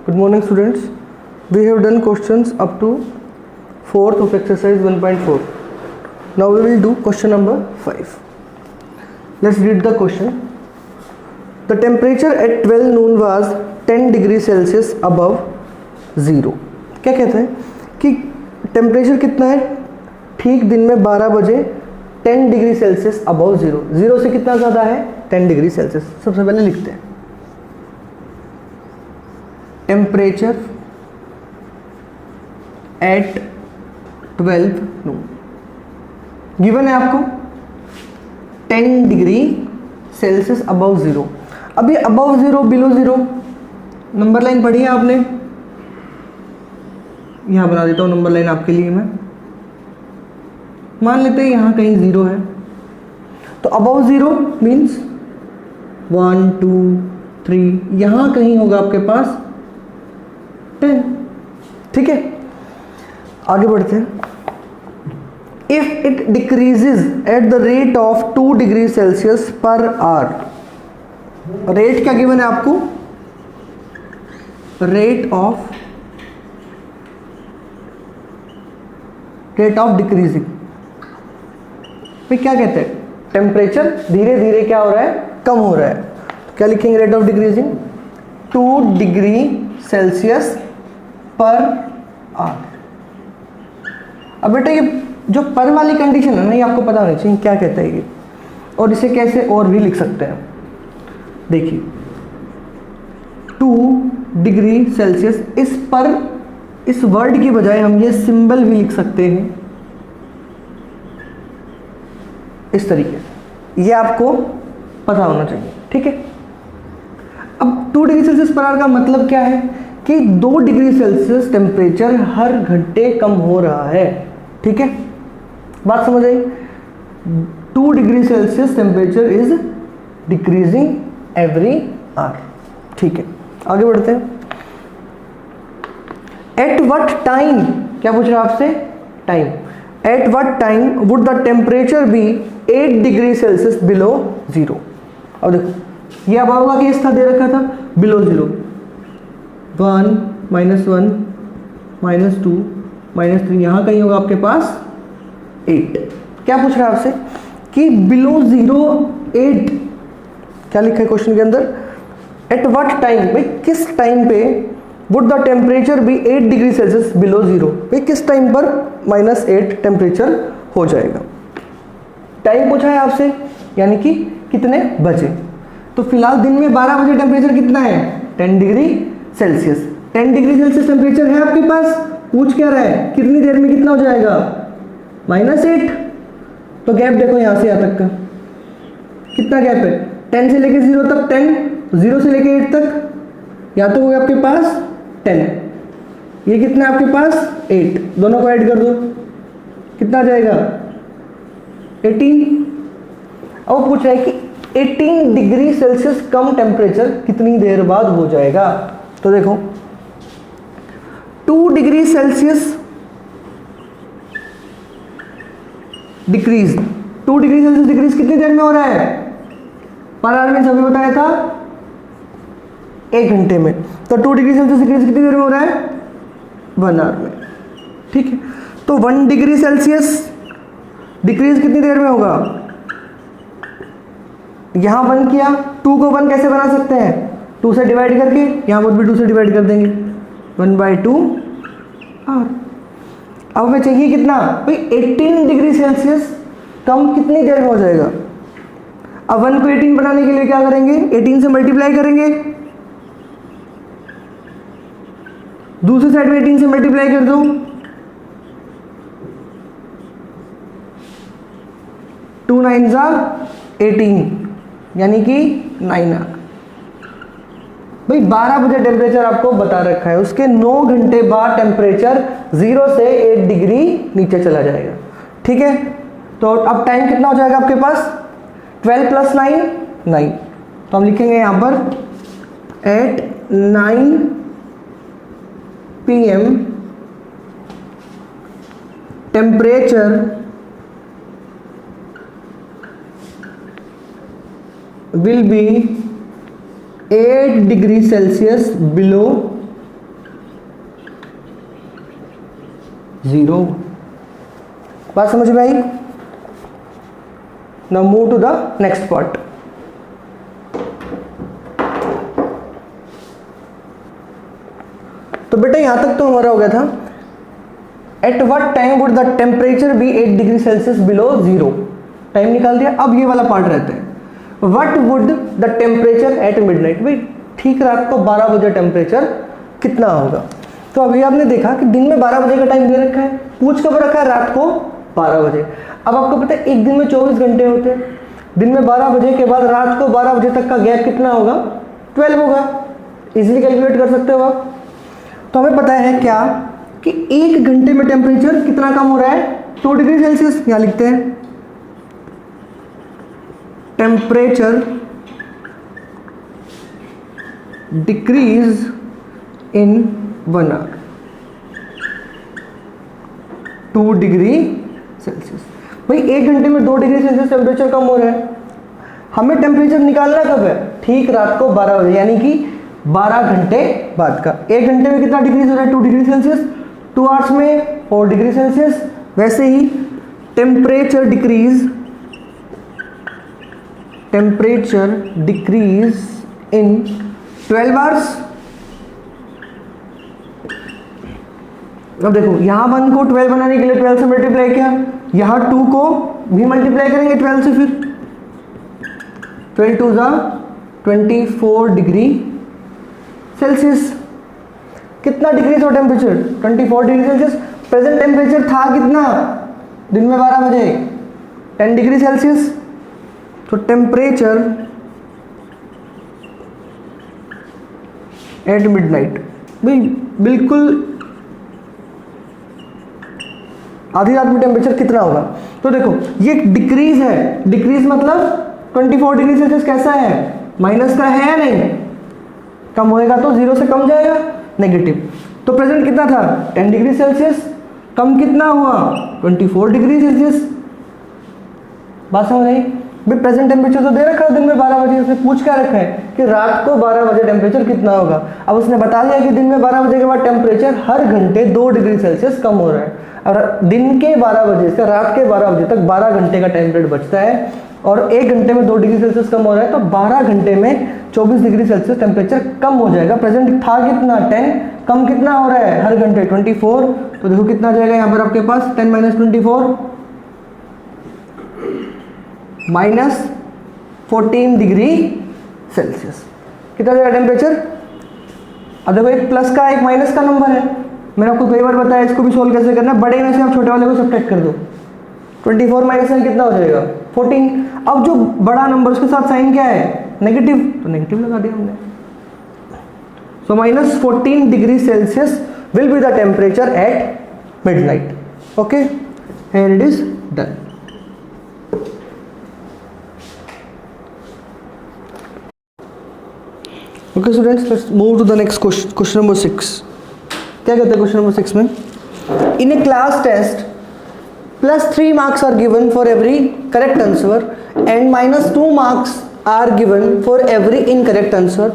Good morning students. We have done questions up to 4th of exercise 1.4. Now we will do question number 5. Let's read the question. The temperature at 12 noon was 10 degrees Celsius above 0. क्या कहते हैं कि temperature कितना है ठीक दिन में 12 बजे 10 डिग्री सेल्सियस अबव 0. 0 से कितना ज़्यादा है 10 डिग्री सेल्सियस. सबसे पहले लिखते हैं टेम्परेचर एट 12 नून. गिवन है आपको 10 डिग्री सेल्सियस अबव 0. अभी अबव 0 बिलो 0 नंबर लाइन पढ़ी है आपने. यहाँ बना देता हूँ नंबर लाइन आपके लिए मैं. मान लेते हैं यहाँ कहीं 0 है तो अबव 0 मीन्स 1 2 3 यहाँ कहीं होगा आपके पास 10. ठीक है, आगे बढ़ते हैं. If it decreases eight the rate of 2 degree Celsius per hour. Rate क्या गिवन है आपको? Rate of decreasing. भाई क्या कहते हैं टेम्परेचर धीरे धीरे क्या हो रहा है कम हो रहा है. तो क्या लिखेंगे rate of decreasing 2 degree Celsius per hour. अब बेटा ये जो पर वाली कंडीशन है ना ये आपको पता होनी चाहिए क्या कहता है ये और इसे कैसे और भी लिख सकते हैं. देखिए 2 डिग्री सेल्सियस इस वर्ड की बजाय हम ये सिंबल भी लिख सकते हैं इस तरीके से. ये आपको पता होना चाहिए. ठीक है, अब 2 डिग्री सेल्सियस पर आवर का मतलब क्या है कि 2 डिग्री सेल्सियस टेम्परेचर हर घंटे कम हो रहा है. ठीक है, बात समझ आई. 2 degree Celsius temperature is decreasing every hour. ठीक है, आगे बढ़ते हैं. एट व्हाट टाइम, क्या पूछ रहा है आपसे time. At what time would the temperature be 8 degree Celsius below 0. अब देखो ये अब होगा कि इसका दे रखा था बिलो 0 1 -1 -2 -3 यहाँ कहीं होगा आपके पास 8. क्या पूछ रहा है आपसे कि बिलो 0 8. क्या लिखा है क्वेश्चन के अंदर एट व्हाट टाइम. भाई किस टाइम पे would the temperature be 8 degree Celsius below 0. भाई किस टाइम पर -8 टेम्परेचर हो जाएगा. टाइम पूछा है आपसे यानी कि कितने बजे. तो फिलहाल दिन में 12 बजे टेम्परेचर कितना है 10 degree Celsius. 10 degree Celsius temperature है आपके पास. पूछ क्या रहा है कितनी देर में कितना हो जाएगा -8. तो गैप देखो यहाँ से यहाँ तक का कितना गैप है 10 से लेके 0 तक 10, 0 से लेके 8 तक या तो हो गया आपके पास 10. ये कितना है आपके पास 8. दोनों को ऐड कर दो कितना आ जाएगा 18. अब पूछ रहा है कि 18 डिग्री सेल्सियस कम टेम्परेचर कितनी देर बाद हो जाएगा. तो देखो 2 degree Celsius decrease. 2 degree Celsius decrease कितनी देर में हो रहा है पर आवर में सभी बताया था 1 घंटे में. तो 2 डिग्री सेल्सियस डिक्रीज कितनी देर में हो रहा है 1 आवर में. ठीक है, तो 1 डिग्री सेल्सियस डिक्रीज कितनी देर में होगा. यहां 1 किया 2 को 1 कैसे बना सकते हैं 2 से डिवाइड करके. यहां पर भी 2 से डिवाइड कर देंगे 1/2 आवर. अब हमें चाहिए कितना भाई 18 डिग्री सेल्सियस कम कितनी देर में हो जाएगा. अब 1 को 18 बनाने के लिए क्या करेंगे 18 से मल्टीप्लाई करेंगे. दूसरी साइड में 18 से मल्टीप्लाई कर दो 2 9 18 यानी कि 9 आवर. भाई 12 बजे टेम्परेचर आपको बता रखा है उसके 9 घंटे बाद टेम्परेचर 0 से 8 डिग्री नीचे चला जाएगा. ठीक है, तो अब टाइम कितना हो जाएगा आपके पास 12 + 9 9. तो हम लिखेंगे यहां पर at 9 PM temperature will be 8 degree Celsius below 0। बात समझ में आई? Now move to the next part. तो बेटा यहां तक तो हमारा हो गया था। At what time would the temperature be 8 degree Celsius below 0, time निकाल दिया। अब ये वाला पार्ट रहता है, what would the temperature at midnight. भाई ठीक रात को 12 बजे टेम्परेचर कितना होगा। तो अभी आपने देखा कि दिन में 12 बजे का टाइम दे रखा है, पूछ कब रखा है, रात को 12 बजे। अब आपको पता है एक दिन में 24 घंटे होते हैं, दिन में 12 बजे के बाद रात को 12 बजे तक का गैप कितना होगा, 12 होगा। इजीली कैलकुलेट कर सकते हो आप। तो हमें पता है क्या कि एक घंटे में टेम्परेचर कितना कम हो रहा है, 2 डिग्री सेल्सियस। यहां लिखते हैं temperature decrease in 1 hour 2 degree Celsius. भाई एक घंटे में 2 डिग्री सेल्सियस टेम्परेचर कम हो रहा है। हमें टेम्परेचर निकालना कब है, ठीक रात को 12 बजे, यानी कि 12 घंटे बाद का। एक घंटे में कितना डिग्री हो रहा है, 2 डिग्री सेल्सियस। 2 आवर्स में 4 डिग्री सेल्सियस। वैसे ही टेम्परेचर डिक्रीज इन 12 आवर्स। अब देखो यहां 1 को 12 बनाने के लिए 12 से मल्टीप्लाई किया, यहां 2 को भी मल्टीप्लाई करेंगे 12 से, फिर 12 2 जा 24 डिग्री सेल्सियस। कितना डिग्री था temperature, 24 degree Celsius. Present temperature था कितना दिन में 12 बजे, 10 डिग्री सेल्सियस। तो टेम्परेचर एट मिडनाइट, भाई बिल्कुल आधी रात में टेम्परेचर कितना होगा। तो देखो ये डिक्रीज है, डिक्रीज मतलब 24 डिग्री सेल्सियस कैसा है, माइनस का है या नहीं, कम होएगा तो 0 से कम जाएगा, नेगेटिव। तो प्रेजेंट कितना था 10 डिग्री सेल्सियस, कम कितना हुआ 24 डिग्री सेल्सियस। बात समझ आई? भाई प्रेजेंट टेम्परेचर तो दे रखा है दिन में 12 बजे, उसने पूछ क्या रखा है कि रात को 12 बजे टेम्परेचर कितना होगा। अब उसने बता दिया कि दिन में 12 बजे के बाद टेम्परेचर हर घंटे 2 डिग्री सेल्सियस कम हो रहा है। और दिन के 12 बजे से रात के 12 बजे तक 12 घंटे का टाइम पीरियड बचता है, और एक घंटे में 2 डिग्री सेल्सियस कम हो रहा है, तो 12 घंटे में 24 डिग्री सेल्सियस टेम्परेचर कम हो जाएगा। प्रेजेंट था कितना 10, कम कितना हो रहा है हर घंटे 24। तो देखो कितना जाएगा यहाँ पर आपके पास 10 - 24 -14 डिग्री सेल्सियस। कितना जाएगा टेम्परेचर। अब देखो एक प्लस का एक माइनस का नंबर है, मैंने आपको कई बार बताया इसको भी सोल्व कैसे करना है। बड़े में से आप छोटे वाले को सब्ट्रैक्ट कर दो, 24 माइनस में कितना हो जाएगा 14। अब जो बड़ा नंबर उसके साथ साइन क्या है, नेगेटिव, तो नेगेटिव लगा दिया हमने। So -14 degree Celsius will be the temperature at midnight. Okay, here it is done. Okay students, let's move to the next question, question number 6। क्या कहते हैं क्वेश्चन नंबर 6 में, in a class test +3 marks are given for every correct answer and -2 marks are given for every incorrect answer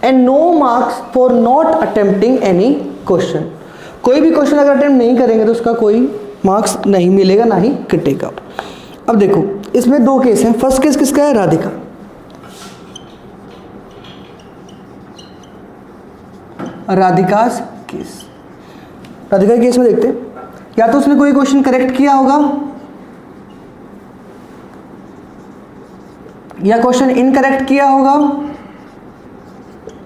and no marks for not attempting any question। कोई भी question अगर attempt नहीं करेंगे तो उसका कोई marks नहीं मिलेगा, ना ही कटेगा। अब देखो इसमें 2 केस हैं। फर्स्ट केस किसका है, राधिका। राधिकास केस, राधिका के केस में देखते हैं, या तो उसने कोई क्वेश्चन करेक्ट किया होगा या क्वेश्चन इनकरेक्ट किया होगा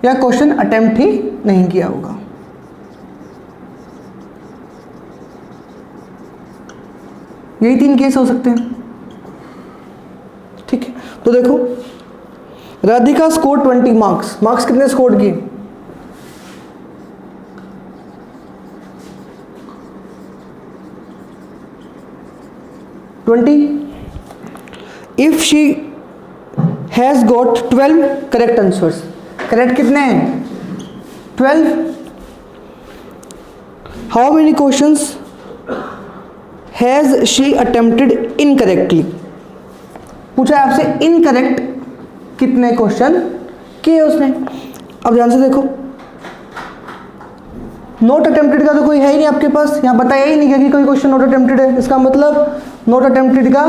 या क्वेश्चन अटेम्प्ट ही नहीं किया होगा। यही 3 केस हो सकते हैं, ठीक है। तो देखो राधिका स्कोर 20 मार्क्स। मार्क्स कितने स्कोर किए, if she has got 12 correct answers, correct कितने हैं 12, how many questions has she attempted incorrectly. पूछा है आपसे इनकरेक्ट कितने क्वेश्चन किए उसने। अब ध्यान से देखो, नॉट अटेम्प्टेड का तो कोई है ही नहीं आपके पास, यहाँ बताया ही नहीं क्या कि कोई क्वेश्चन नॉट अटेम्प्टेड है। इसका मतलब नॉट अटेम्प्टेड का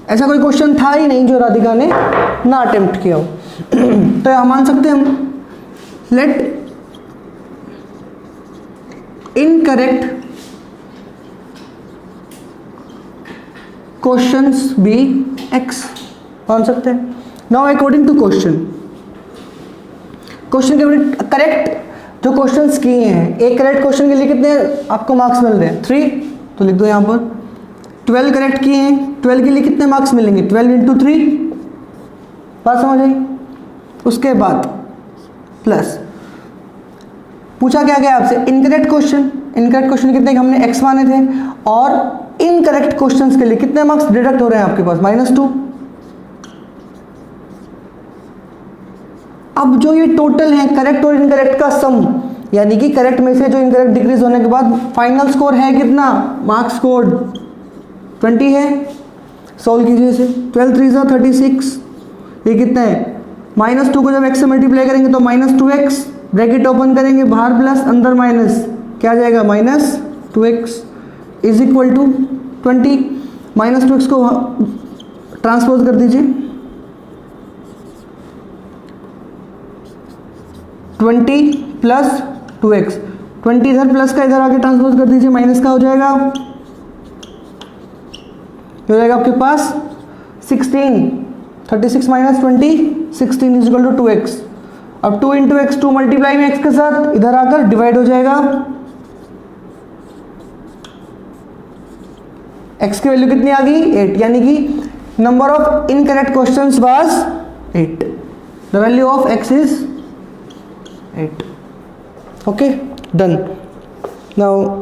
ऐसा कोई क्वेश्चन था ही नहीं जो राधिका ने ना अटेम्प्ट किया हो। तो यह मान सकते हैं हम, let incorrect questions be x, मान सकते हैं। नाउ अकॉर्डिंग टू क्वेश्चन के करेक्ट जो क्वेश्चंस किए हैं, एक करेक्ट क्वेश्चन के लिए कितने आपको मार्क्स मिल रहे हैं 3, तो लिख दो यहाँ पर 12 करेक्ट किए हैं, 12 के लिए कितने मार्क्स मिलेंगे 12 इंटू 3, बात समझ आई। उसके बाद प्लस पूछा क्या गया आपसे इनकरेक्ट क्वेश्चन, इनकरेक्ट क्वेश्चन कितने हमने x माने थे, और इनकरेक्ट क्वेश्चंस के लिए कितने मार्क्स डिडक्ट हो रहे हैं आपके पास -2। अब जो ये टोटल है करेक्ट और इनकरेक्ट का सम, यानी कि करेक्ट में से जो इनकरेक्ट डिक्रीज होने के बाद फाइनल स्कोर है कितना, मार्क्स स्कोर 20 है। सॉल्व कीजिए इसे, 12 3 = 36, ये कितना है -2 को जब x से मल्टीप्लाई करेंगे तो -2x, ब्रैकेट ओपन करेंगे बाहर प्लस अंदर माइनस, क्या आ जाएगा -2x is equal to 20। -2x को ट्रांसपोज कर दीजिए, 20 प्लस 2x, 20 इधर प्लस का इधर आके ट्रांसपोज कर दीजिए, माइनस का हो जाएगा, हो जाएगा आपके पास 16, 36 minus 20 16 is equal to 2x। अब 2 इंटू एक्स 2 मल्टीप्लाई में x के साथ इधर आकर डिवाइड हो जाएगा, x की वैल्यू कितनी आ गई 8, यानी कि number of incorrect questions was 8, the value of x is 8। Okay done. Now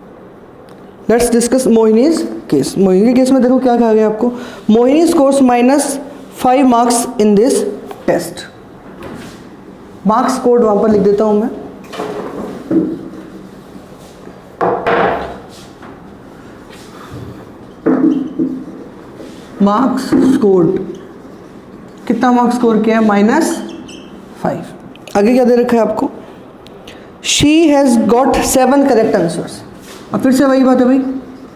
let's discuss Mohini's case. Mohini के केस में देखो क्या कहा गया आपको, Mohini scores -5 marks in this test. Marks code वहां पर लिख देता हूं मैं, मार्क्स स्कोर्ड, कितना मार्क्स स्कोर किया है -5। आगे क्या दे रखा है आपको, she has got 7 correct answers. अब फिर से वही बात है भाई,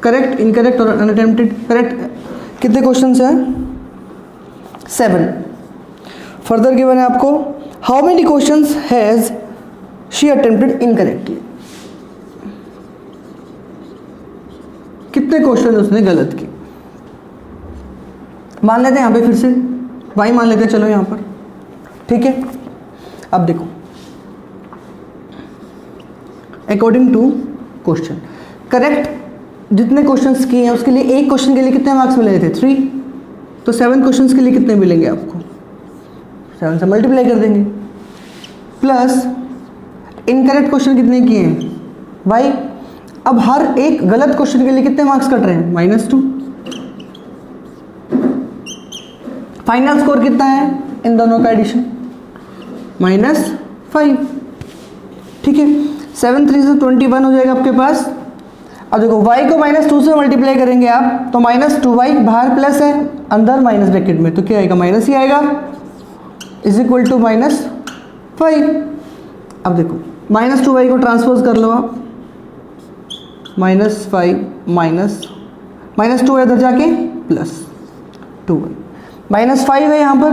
करेक्ट इनकरेक्ट और अनअटेम्प्टेड। करेक्ट कितने क्वेश्चन हैं 7। फर्दर गिवन है आपको how many questions has she attempted incorrectly, कितने क्वेश्चन उसने गलत किए। मान लेते हैं यहाँ पे फिर से y मान लेते हैं, चलो यहाँ पर ठीक है। अब देखो अकॉर्डिंग टू क्वेश्चन करेक्ट जितने क्वेश्चंस किए हैं उसके लिए एक क्वेश्चन के लिए कितने मार्क्स मिले थे 3, तो 7 क्वेश्चंस के लिए कितने मिलेंगे आपको 7 से मल्टीप्लाई कर देंगे, प्लस इनकरेक्ट क्वेश्चन कितने किए हैं y। अब हर एक गलत क्वेश्चन के लिए कितने मार्क्स कट रहे हैं -2। फाइनल स्कोर कितना है इन दोनों का एडिशन -5, ठीक है। 7 3 से 21 हो जाएगा आपके पास। अब देखो y को -2 से मल्टीप्लाई करेंगे आप तो -2y, बाहर प्लस है अंदर माइनस ब्रैकेट में, तो क्या आएगा माइनस ही आएगा, इज इक्वल टू -5। अब देखो -2y को ट्रांसपोज कर लो आप, -5 -2 इधर जाके +2y, -5 है यहाँ पर,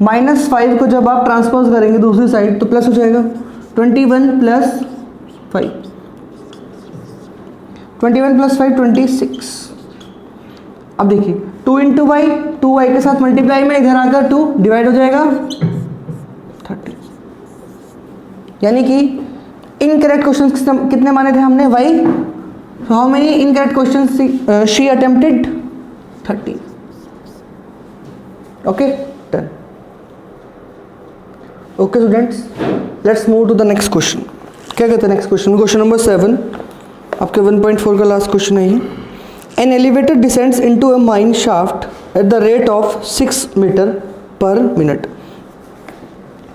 -5 को जब आप ट्रांसपोज करेंगे दूसरी साइड तो प्लस हो जाएगा 21 + 5, 21 + 5 26। अब देखिए 2 इंटू वाई, 2y के साथ मल्टीप्लाई में इधर आकर 2 डिवाइड हो जाएगा 30, यानी कि इनकरेक्ट क्वेश्चन कितने माने थे हमने y, so how many incorrect questions she attempted 30। okay done। okay students let's move to the next question। क्या कहते हैं नेक्स्ट क्वेश्चन, क्वेश्चन नंबर 7 आपके 1.4 का लास्ट क्वेश्चन है ये। An elevator descends into a mine shaft at the rate of 6 metre per minute.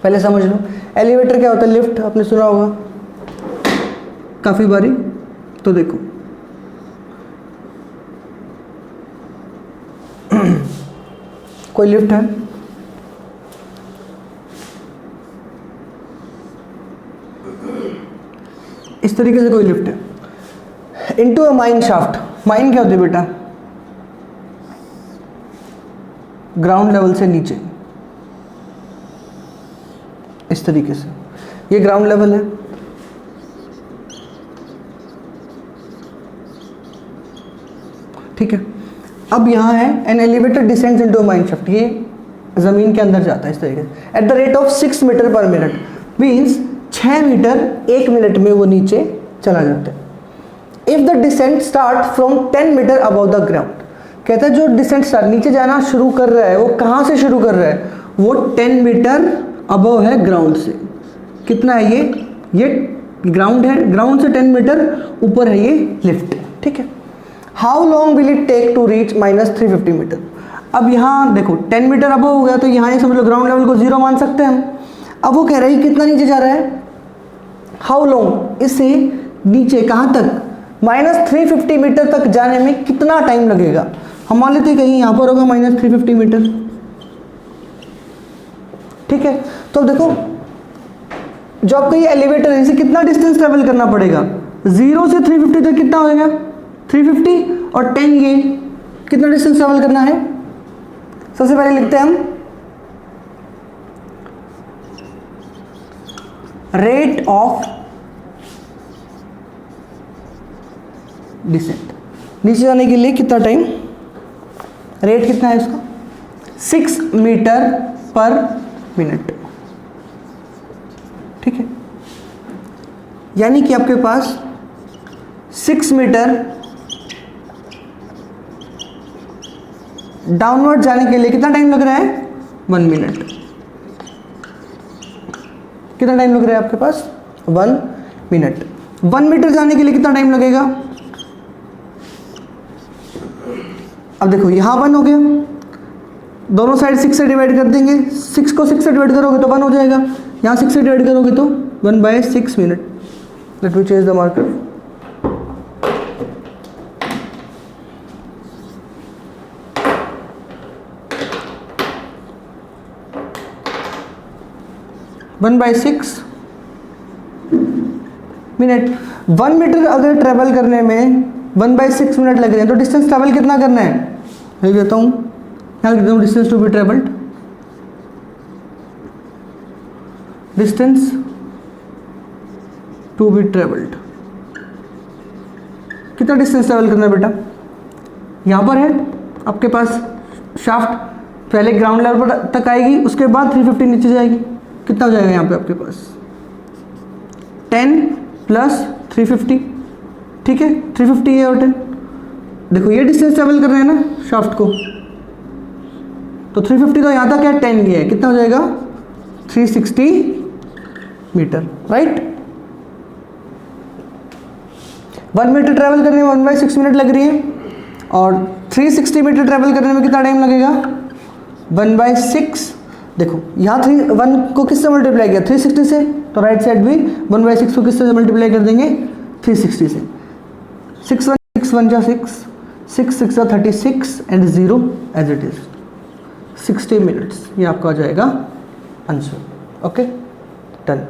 पहले समझ लो elevator क्या होता है, लिफ्ट आपने सुना होगा काफ़ी बारी। तो देखो कोई लिफ्ट है, इस तरीके से कोई लिफ्ट है into a mine shaft. Mine क्या होती है बेटा? ग्राउंड लेवल से नीचे, इस तरीके से। ये ग्राउंड लेवल है, ठीक है। अब यहाँ है an elevator descends into a mine shaft, ये जमीन के अंदर जाता है इस तरीके से at the rate of 6 metre per minute, means 6 metre 1 minute में वो नीचे चला जाता है। If the descent start from 10 metre above the ground, कहता है जो डिसेंट स्टार्ट नीचे जाना शुरू कर रहा है वो कहाँ से शुरू कर रहा है? वो 10 मीटर अबव है ग्राउंड से। कितना है ये ग्राउंड है, ग्राउंड से 10 मीटर ऊपर है ये लिफ्ट, ठीक है। How long will it take to reach -350 metre? अब यहाँ देखो 10 मीटर अबव हो गया तो यहाँ ये समझ लो ग्राउंड लेवल को 0 मान सकते हैं हम। अब वो कह रहे हैं कितना नीचे जा रहा है, हाउ लॉन्ग, इससे नीचे कहाँ तक, -350 मीटर तक जाने में कितना टाइम लगेगा। हम मान लेते हैं कहीं यहाँ पर होगा -350 मीटर, ठीक है। तो देखो जो आपका ये एलिवेटर है इसे कितना डिस्टेंस ट्रेवल करना पड़ेगा, 0 से 350 तक कितना होगा, 350 और 10 ये कितना डिस्टेंस ट्रेवल करना है। सबसे पहले लिखते हैं हम रेट ऑफ डिसेंट, नीचे जाने के लिए कितना टाइम, रेट कितना है उसका 6 मीटर पर मिनट, ठीक है। यानी कि आपके पास 6 मीटर डाउनवर्ड जाने के लिए कितना टाइम लग रहा है, 1 मिनट। कितना टाइम लग रहा है आपके पास, 1 मिनट। 1 मीटर जाने के लिए कितना टाइम लगेगा, अब देखो यहाँ 1 हो गया, दोनों साइड 6 से डिवाइड कर देंगे, 6 को 6 से डिवाइड करोगे तो 1 हो जाएगा, यहाँ 6 से डिवाइड करोगे तो 1/6 minute. Let me change the marker. One by 6 minute. 1 metre अगर ट्रेवल करने में 1/6 मिनट लग रहे हैं तो डिस्टेंस ट्रेवल कितना करना है, मैं कहता हूँ यहाँ लिख देता हूँ distance to be travelled, distance to be travelled. कितना डिस्टेंस ट्रेवल करना है बेटा, यहाँ पर है आपके पास शाफ्ट, पहले ग्राउंड लेवल पर तक आएगी, उसके बाद 350 नीचे जाएगी। कितना हो जाएगा यहाँ पे आपके पास 10 + 350, ठीक है। 350 है और 10, देखो ये डिस्टेंस ट्रेवल कर रहे हैं ना शाफ्ट को, तो 350 तो यहाँ तक है, 10 ये है, कितना हो जाएगा 360 मीटर, राइट। 1 मीटर ट्रेवल करने में 1/6 मिनट लग रही है और 360 मीटर ट्रेवल करने में कितना टाइम लगेगा, 1/6। देखो यहाँ 1 को किससे मल्टीप्लाई किया, 360 से, तो राइट साइड भी 1/6 को किससे मल्टीप्लाई कर देंगे, 360 से। 6 1 जा 6, 6 6 जा 36 and 0 as it is 60 minutes, ये आपका आ जाएगा आंसर। Okay done.